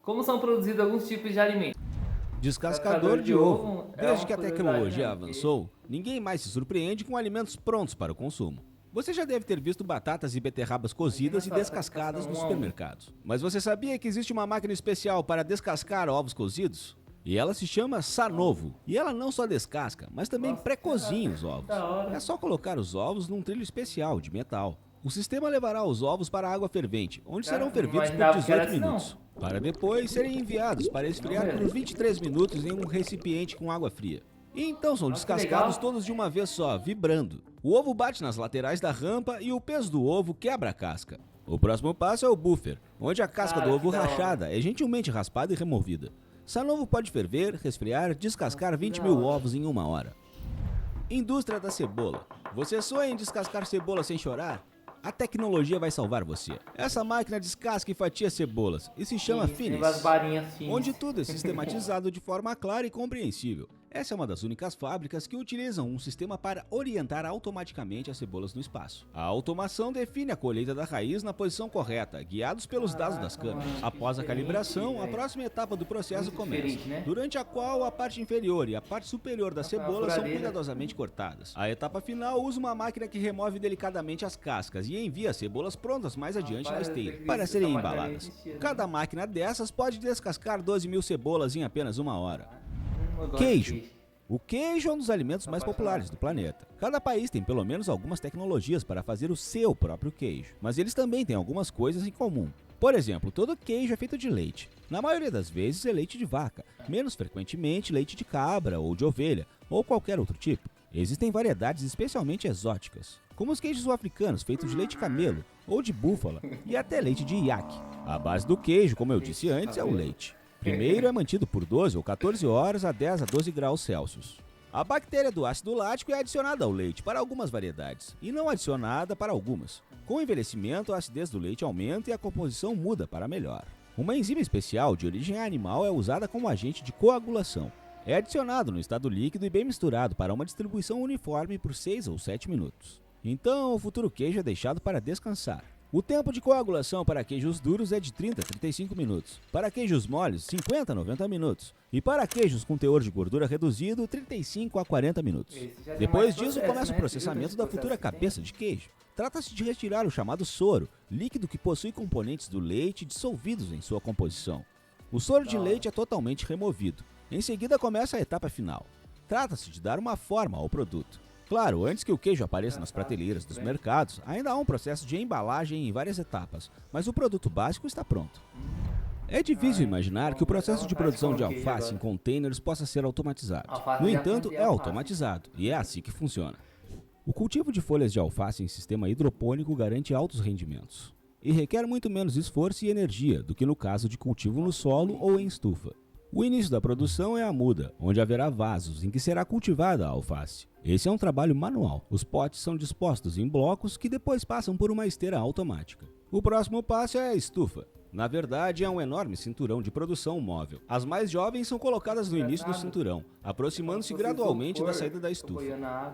Como são produzidos alguns tipos de alimentos? Descascador de ovo. é Desde uma que a curiosidade, tecnologia né? avançou, ninguém mais se surpreende com alimentos prontos para o consumo. Você já deve ter visto batatas e beterrabas cozidas e Imagina só, descascadas descascar nos um a um. supermercados. Mas você sabia que existe uma máquina especial para descascar ovos cozidos? E ela se chama Sanovo. E ela não só descasca, mas também Nossa, pré-cozinha os ovos. da hora. É só colocar os ovos num trilho especial de metal. O sistema levará os ovos para a água fervente, onde Cara, serão não fervidos por imaginava que era 18 assim, não. minutos, para depois serem enviados para esfriar por 23 minutos em um recipiente com água fria. E então são Nossa, que descascados legal. todos de uma vez só, vibrando. O ovo bate nas laterais da rampa e o peso do ovo quebra a casca. O próximo passo é o buffer, onde a casca Cara, do ovo que da hora. rachada é gentilmente raspada e removida. Sanovo pode ferver, resfriar, descascar Nossa, que 20 da mil hora. ovos em uma hora. Indústria da cebola. Você sonha em descascar cebola sem chorar? A tecnologia vai salvar você. Essa máquina descasca e fatia cebolas e se chama Sim, tem Finis, umas varinhas finas. onde tudo é sistematizado de forma clara e compreensível. Essa é uma das únicas fábricas que utilizam um sistema para orientar automaticamente as cebolas no espaço. A automação define a colheita da raiz na posição correta, guiados pelos dados das câmeras. mano, que Após a diferente, calibração, a velho. próxima etapa do processo Muito começa, diferente, né? durante a qual a parte inferior e a parte superior da cebola são furadeira. cuidadosamente cortadas. A etapa final usa uma máquina que remove delicadamente as cascas e envia as cebolas prontas mais adiante na Rapaz, esteira, eu para essa serem máquina nem embaladas. existia, né? Cada máquina dessas pode descascar 12 mil cebolas em apenas uma hora. Eu gosto de Queijo. O queijo é um dos alimentos mais populares do planeta. Cada país tem pelo menos algumas tecnologias para fazer o seu próprio queijo, mas eles também têm algumas coisas em comum. Por exemplo, todo queijo é feito de leite. Na maioria das vezes é leite de vaca, menos frequentemente leite de cabra ou de ovelha, ou qualquer outro tipo. Existem variedades especialmente exóticas, como os queijos africanos feitos de leite camelo ou de búfala e até leite de iaque. A base do queijo, como eu disse antes, é o leite. Primeiro é mantido por 12 ou 14 horas a 10 a 12 graus Celsius. A bactéria do ácido lático é adicionada ao leite para algumas variedades e não adicionada para algumas. Com o envelhecimento, a acidez do leite aumenta e a composição muda para melhor. Uma enzima especial de origem animal é usada como agente de coagulação. É adicionado no estado líquido e bem misturado para uma distribuição uniforme por 6 ou 7 minutos. Então, o futuro queijo é deixado para descansar. O tempo de coagulação para queijos duros é de 30 a 35 minutos, para queijos moles 50 a 90 minutos e para queijos com teor de gordura reduzido 35 a 40 minutos. Esse já tem Depois mais disso processo, começa o né? processamento Esse da processo futura que tem. cabeça de queijo. Trata-se de retirar o chamado soro, líquido que possui componentes do leite dissolvidos em sua composição. O soro de Da hora. leite é totalmente removido. Em seguida começa a etapa final. Trata-se de dar uma forma ao produto. Claro, antes que o queijo apareça nas prateleiras dos mercados, ainda há um processo de embalagem em várias etapas, mas o produto básico está pronto. É difícil imaginar que o processo de produção de alface em containers possa ser automatizado. Alface No já entanto, plantei é alface. automatizado e é assim que funciona. O cultivo de folhas de alface em sistema hidropônico garante altos rendimentos e requer muito menos esforço e energia do que no caso de cultivo no solo ou em estufa. O início da produção é a muda, onde haverá vasos em que será cultivada a alface. Esse é um trabalho manual. Os potes são dispostos em blocos que depois passam por uma esteira automática. O próximo passo é a estufa. Na verdade, é um enorme cinturão de produção móvel. As mais jovens são colocadas no início do cinturão, aproximando-se gradualmente da saída da estufa.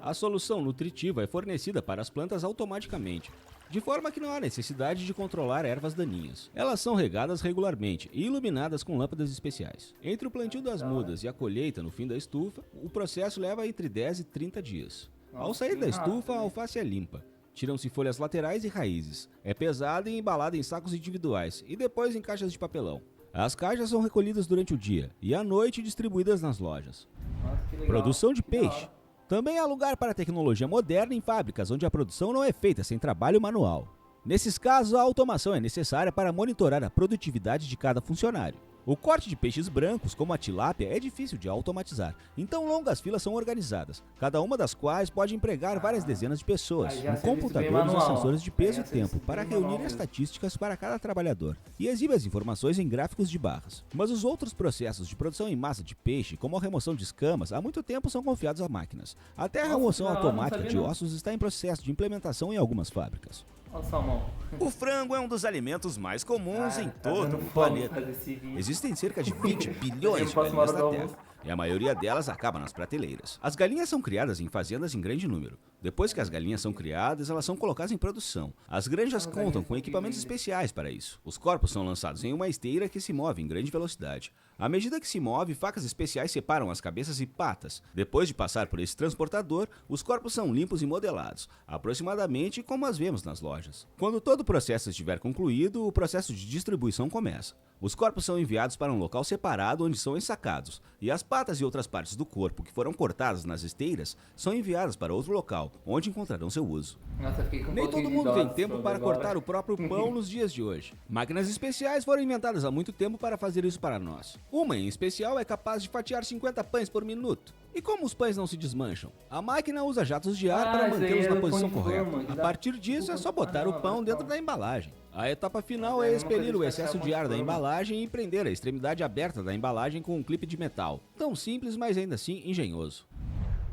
A solução nutritiva é fornecida para as plantas automaticamente, de forma que não há necessidade de controlar ervas daninhas. Elas são regadas regularmente e iluminadas com lâmpadas especiais. Entre o plantio das mudas e a colheita no fim da estufa, o processo leva entre 10 e 30 dias. Ao sair da estufa, a alface é limpa. Tiram-se folhas laterais e raízes. É pesada e embalada em sacos individuais e depois em caixas de papelão. As caixas são recolhidas durante o dia e à noite distribuídas nas lojas. Nossa, que legal. Produção de Que da peixe. hora. Também há lugar para tecnologia moderna em fábricas onde a produção não é feita sem trabalho manual. Nesses casos, a automação é necessária para monitorar a produtividade de cada funcionário. O corte de peixes brancos, como a tilápia, é difícil de automatizar, então longas filas são organizadas, cada uma das quais pode empregar várias dezenas de pessoas, aí já com é serviço bem computadores e manual. sensores de peso Aí e é serviço tempo, para bem manual reunir mesmo. estatísticas para cada trabalhador, e exibe as informações em gráficos de barras. Mas os outros processos de produção em massa de peixe, como a remoção de escamas, há muito tempo são confiados a máquinas. Até a Nossa, remoção que da hora, não automática sabia de não. ossos está em processo de implementação em algumas fábricas. Olha o salmão. O frango é um dos alimentos mais comuns em Cara, tá todo dando o fome planeta. fazer esse vídeo. Existem cerca de 20 Eu bilhões de posso galinhas morar na no Terra, almoço. e a maioria delas acaba nas prateleiras. As galinhas são criadas em fazendas em grande número. Depois que as galinhas são criadas, elas são colocadas em produção. As granjas contam com equipamentos especiais para isso. Os corpos são lançados em uma esteira que se move em grande velocidade. À medida que se move, facas especiais separam as cabeças e patas. Depois de passar por esse transportador, os corpos são limpos e modelados, aproximadamente como as vemos nas lojas. Quando todo o processo estiver concluído, o processo de distribuição começa. Os corpos são enviados para um local separado onde são ensacados, e as patas e outras partes do corpo que foram cortadas nas esteiras são enviadas para outro local, onde encontrarão seu uso. Nossa, eu fiquei com um Nem pouquinho todo de mundo dó tem desse tempo jogo para agora. cortar o próprio pão nos dias de hoje. Máquinas especiais foram inventadas há muito tempo para fazer isso para nós. Uma em especial é capaz de fatiar 50 pães por minuto. E como os pães não se desmancham? A máquina usa jatos de ar para isso aí mantê-los era na o posição pão de correta. forma, que A dá- partir disso é só botar o pão dentro da embalagem. A etapa final é É a mesma expelir coisa o de excesso fatiar de pão ar de da forma. embalagem e prender a extremidade aberta da embalagem com um clipe de metal. Tão simples, mas ainda assim engenhoso.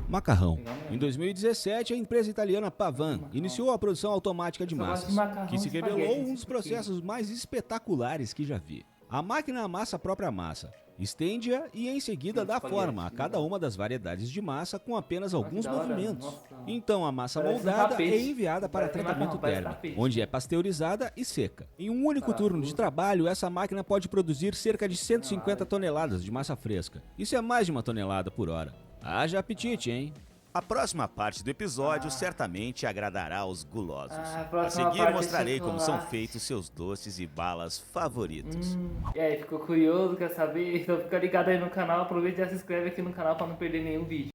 Macarrão. Em 2017, a empresa italiana Pavan iniciou a produção automática de Eu só gosto massas, de macarrão que se e revelou espaguete, um dos processos mais espetaculares que já vi. A máquina amassa a própria massa, estende-a e em seguida dá espaguete, forma a cada legal. uma das variedades de massa com apenas alguns da hora, movimentos. nossa. Então a massa Parece um moldada tapete. é enviada para Parece tratamento macarrão, parece térmico, tapete. onde é pasteurizada e seca. Em um único turno de trabalho, essa máquina pode produzir cerca de 150 toneladas de massa fresca. Isso é mais de 1 tonelada por hora. Haja apetite, hein? A próxima parte do episódio certamente agradará aos gulosos. A A próxima seguir parte é mostrarei como são chocolate. feitos seus doces e balas favoritos. E aí, ficou curioso, quer saber? Então fica ligado aí no canal, aproveita e já se inscreve aqui no canal pra não perder nenhum vídeo.